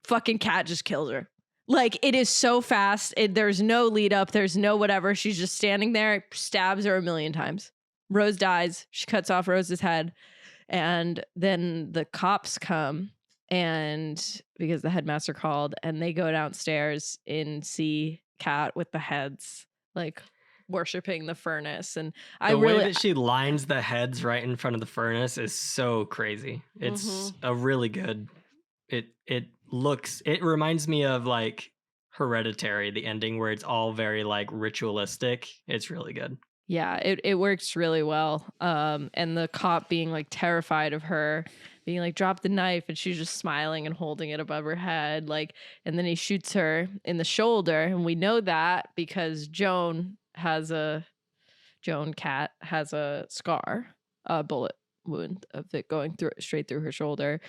Fucking Kat just kills her. Like, it is so fast. There's no lead up. There's no whatever. She's just standing there, stabs her 1,000,000 times. Rose dies. She cuts off Rose's head. And then the cops come, and because the headmaster called, and they go downstairs and see Kat with the heads, like, worshiping the furnace. And The way that she lines the heads right in front of the furnace is so crazy. It's a really good... It reminds me of like Hereditary, the ending where it's all very like ritualistic. It's really good. Yeah, it works really well. And the cop being like terrified of her, being like, drop the knife, and she's just smiling and holding it above her head. Like, and then he shoots her in the shoulder. And we know that because Joan Cat has a scar bullet wound of it going straight through her shoulder.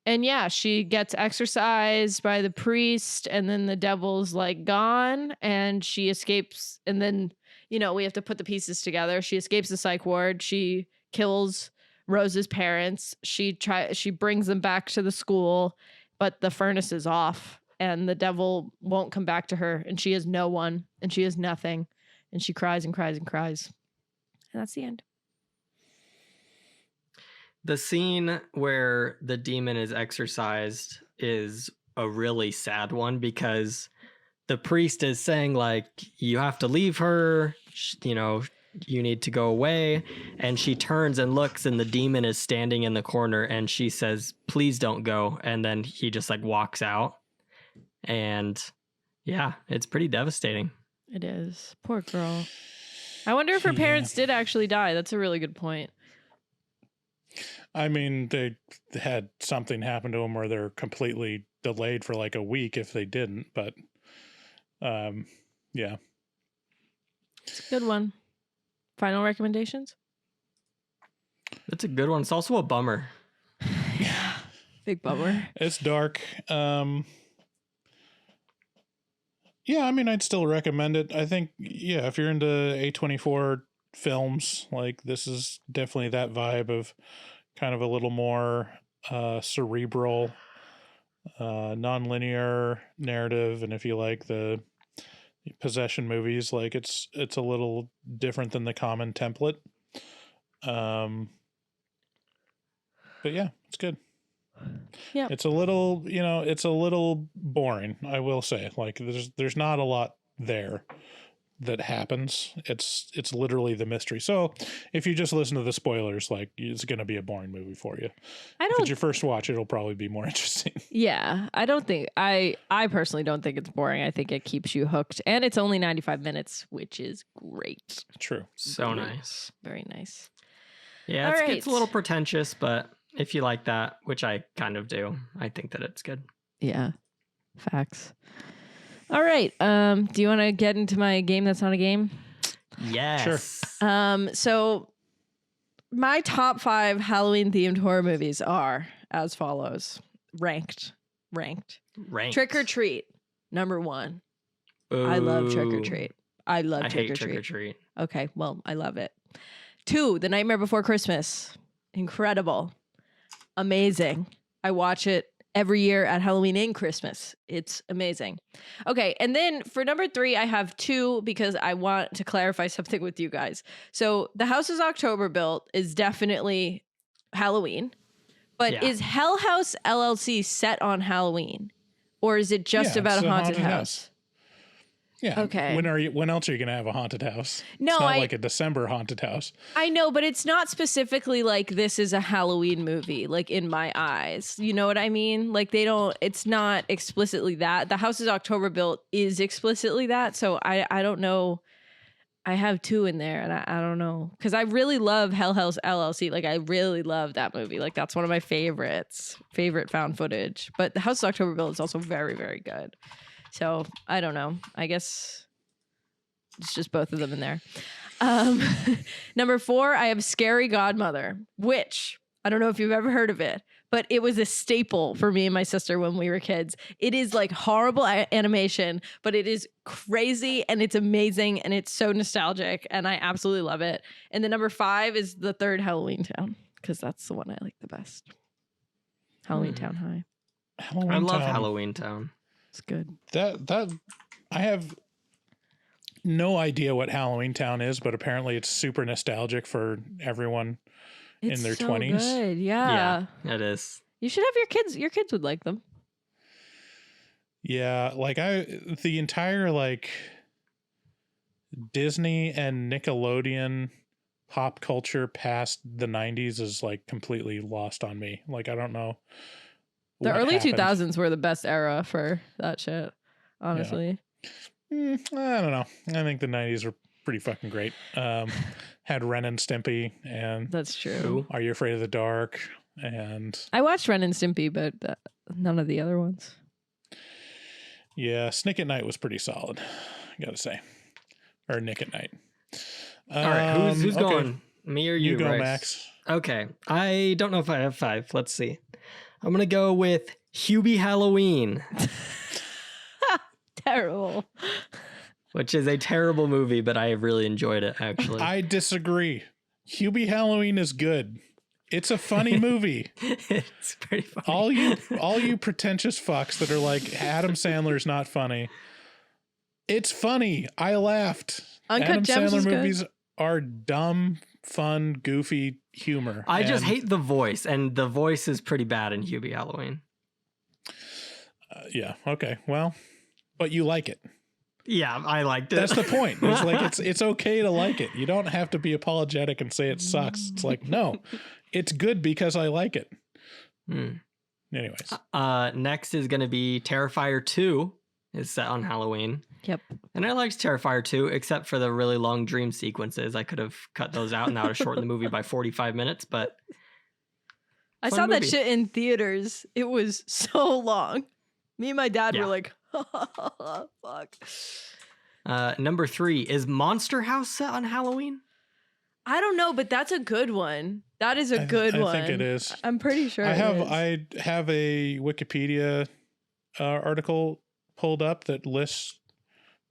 And yeah, she gets exorcised by the priest, and then the devil's like gone, and she escapes. And then, we have to put the pieces together. She escapes the psych ward. She kills Rose's parents. She brings them back to the school, but the furnace is off, and the devil won't come back to her, and she has no one, and she has nothing, and she cries and cries and cries. And that's the end. The scene where the demon is exorcised is a really sad one because the priest is saying, like, you have to leave her, you need to go away. And she turns and looks, and the demon is standing in the corner, and she says, please don't go. And then he just like walks out. And yeah, it's pretty devastating. It is. Poor girl. I wonder if her parents did actually die. That's a really good point. I mean, they had something happen to them where they're completely delayed for like a week if they didn't, but yeah. It's a good one. Final recommendations? That's a good one. It's also a bummer. Yeah. Big bummer. It's dark. Yeah, I mean, I'd still recommend it. I think, yeah, if you're into A24 films, like this is definitely that vibe of kind of a little more cerebral, non-linear narrative. And if you like the possession movies, like it's a little different than the common template. But yeah, it's good. Yeah, it's a little, it's a little boring, I will say. Like there's not a lot there that happens. It's literally the mystery. So if you just listen to the spoilers, like it's going to be a boring movie for you. If it's your first watch, it'll probably be more interesting. Yeah, I personally don't think it's boring. I think it keeps you hooked, and it's only 95 minutes, which is great. True. So nice. Very nice. Yeah, it's a little pretentious, but if you like that, which I kind of do, I think that it's good. Yeah, facts. All right. Do you want to get into my game that's not a game? Yes. Sure. So my top 5 Halloween themed horror movies are as follows. Ranked. Trick or Treat, number 1. Ooh. I love Trick or Treat. I hate Trick or Treat. Okay, well, I love it. 2, The Nightmare Before Christmas. Incredible. Amazing. I watch it every year at Halloween and Christmas. It's amazing. Okay, and then for number 3, I have 2 because I want to clarify something with you guys. So The House is October Built is definitely Halloween, but is Hell House LLC set on Halloween? Or is it just about a haunted house? Yeah. Okay. When else are you going to have a haunted house? No, it's not like a December haunted house. I know, but it's not specifically like this is a Halloween movie, like in my eyes. You know what I mean? Like it's not explicitly that. The House is October Built is explicitly that. So I don't know. I have 2 in there and I don't know. Because I really love Hell House LLC. Like I really love that movie. Like that's one of my favorite found footage. But The House is October Built is also very, very good. So I don't know. I guess it's just both of them in there. Number 4, I have Scary Godmother, which I don't know if you've ever heard of it, but it was a staple for me and my sister when we were kids. It is like horrible animation, but it is crazy and it's amazing and it's so nostalgic and I absolutely love it. And the number 5 is the third Halloween Town because that's the one I like the best. Halloween Town High. I love Halloween Town. It's good. That I have no idea what Halloween Town is, but apparently it's super nostalgic for everyone in their 20s. Good. Yeah, it is. You should have your kids. Your kids would like them. Yeah, like the entire like Disney and Nickelodeon pop culture past the 90s is like completely lost on me. Like I don't know. The early 2000s were the best era for that shit, honestly. Yeah. I don't know. I think the 90s were pretty fucking great. Had Ren and Stimpy and that's true. Are You Afraid of the Dark? And I watched Ren and Stimpy, but none of the other ones. Yeah, Snick at Night was pretty solid, I gotta say. Or Nick at Night. All right, who's going? Me or you, You go, Bryce? Max. Okay. I don't know if I have 5. Let's see. I'm going to go with Hubie Halloween, Terrible. which is a terrible movie, but I have really enjoyed it, actually. I disagree. Hubie Halloween is good. It's a funny movie. It's pretty funny. All you pretentious fucks that are like Adam Sandler's not funny. It's funny. I laughed. Uncut Adam Gems Sandler is good. movies are dumb, fun, goofy humor. I just And, hate the voice, and the voice is pretty bad in Hubie Halloween. yeah. Okay. Well, but you like it. Yeah, I liked it. That's the point. It's like it's okay to like it. You don't have to be apologetic and say it sucks. It's like, no, it's good because I like it. Anyways. Next is going to be Terrifier 2 is set on Halloween. Yep. And I liked Terrifier 2, except for the really long dream sequences. I could have cut those out and that would have shortened the movie by 45 minutes, but I fun saw that movie. shit in theaters. It was so long. Me and my dad Yeah. were like, fuck. Number 3, is Monster House set on Halloween? I don't know, but that's a good one. That is a good one. I think it is. I'm pretty sure I it have is. I have a Wikipedia article pulled up that lists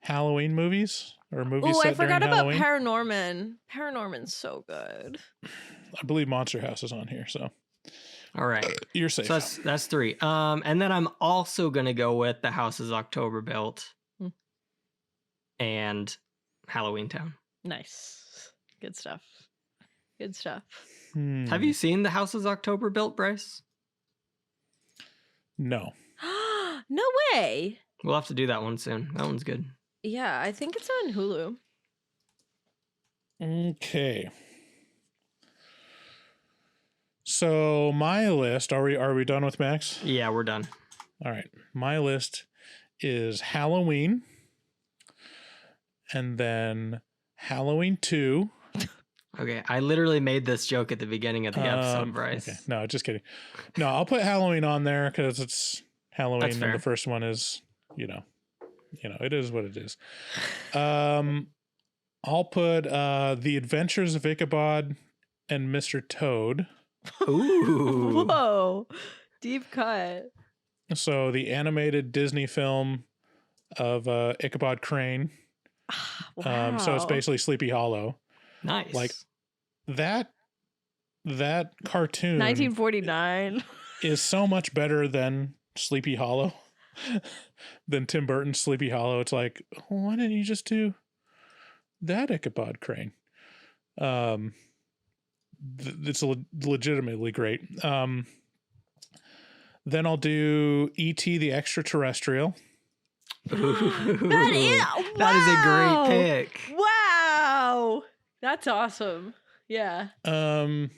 Halloween movies or movies Oh, set I forgot during about Halloween. Paranorman. Paranorman's so good. I believe Monster House is on here, so All right. you're safe. So that's 3. And then I'm also going to go with The House is October Built and Halloween Town. Nice. Good stuff. Good stuff. Have you seen The House is October Built, Bryce? No. No way. We'll have to do that one soon. That one's good. Yeah, I think it's on Hulu. Okay. So my list, are we done with Max? Yeah, we're done. All right. My list is Halloween and then Halloween 2. Okay, I literally made this joke at the beginning of the episode, Bryce. Okay. No, just kidding. No, I'll put Halloween on there because it's Halloween That's and fair. the first one is, it is what it is. I'll put The Adventures of Ichabod and Mr. Toad. Ooh. Whoa. Deep cut. So the animated Disney film of Ichabod Crane. Wow. So it's basically Sleepy Hollow. Nice. Like that cartoon 1949. is so much better than Sleepy Hollow, than Tim Burton's Sleepy Hollow. It's like, why didn't you just do that Ichabod Crane? It's legitimately great. Then I'll do E.T. the Extraterrestrial. That is wow. a great pick. Wow. That's awesome. Yeah. And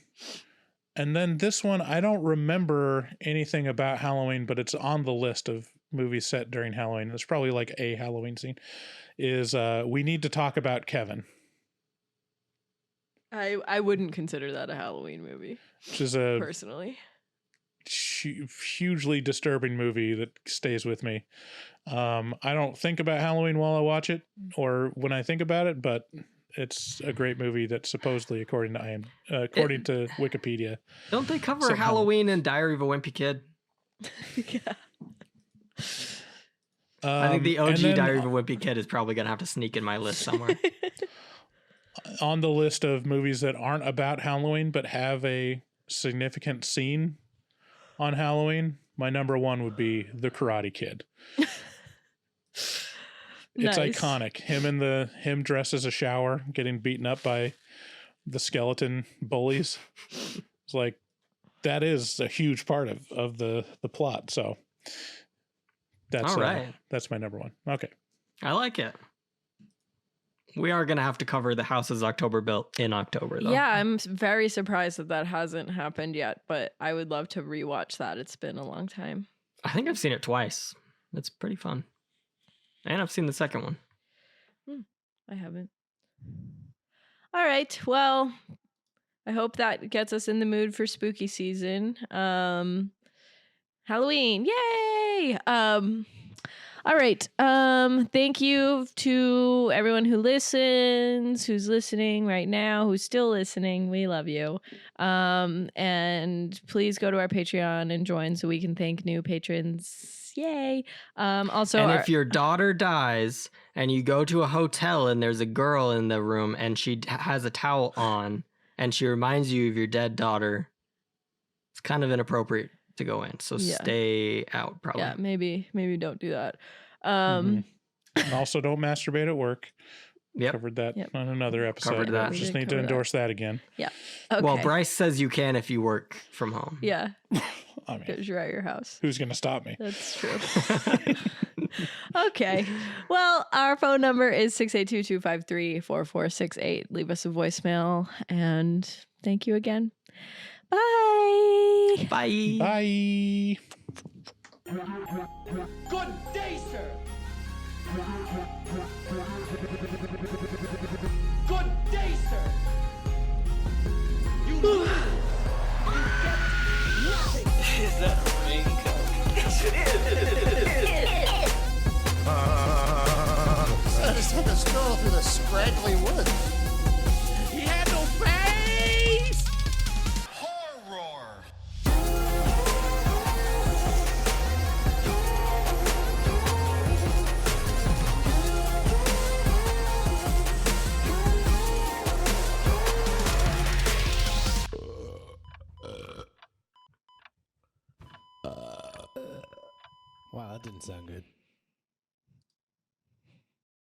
then this one, I don't remember anything about Halloween, but it's on the list of movies set during Halloween. It's probably like a Halloween scene. Is We Need to Talk About Kevin, I wouldn't consider that a Halloween movie, which is a personally. hugely disturbing movie that stays with me. I don't think about Halloween while I watch it or when I think about it, but it's a great movie that supposedly, according to Wikipedia. Don't they cover Somehow. Halloween in Diary of a Wimpy Kid? Yeah. I think the and OG then Diary of a Wimpy Kid is probably going to have to sneak in my list somewhere. on the list of movies that aren't about Halloween but have a significant scene on Halloween, my number 1 would be The Karate Kid. It's Nice. iconic. Him dressed as a shower, getting beaten up by the skeleton bullies. It's like that is a huge part of the plot. So that's All right. that's my number 1. Okay. I like it. We are going to have to cover The House is October Built in October, though. Yeah, I'm very surprised that hasn't happened yet, but I would love to rewatch that. It's been a long time. I think I've seen it twice. It's pretty fun. And I've seen the second one. I haven't. All right. Well, I hope that gets us in the mood for spooky season. Halloween. Yay! All right. Thank you to everyone who listens, who's listening right now, who's still listening. We love you. And please go to our Patreon and join so we can thank new patrons. Yay. Also, and if your daughter dies and you go to a hotel and there's a girl in the room and she has a towel on and she reminds you of your dead daughter, it's kind of inappropriate to go in. So stay out, probably. Yeah, maybe don't do that. And also don't masturbate at work. Yep. Covered that on another episode. Covered that. We just need to endorse that again. Yeah. Okay. Well, Bryce says you can if you work from home. Yeah. I mean, because you're at your house. Who's going to stop me? That's true. Okay. Well, our phone number is 682-253-4468. Leave us a voicemail. And thank you again. Bye. Bye. Bye. Good day, sir. Good day, sir. You lose. You get nothing. Is that a raincoat? Yes, it is. I just took a stroll through the scraggly woods. He had no face. Horror. Wow, that didn't sound good.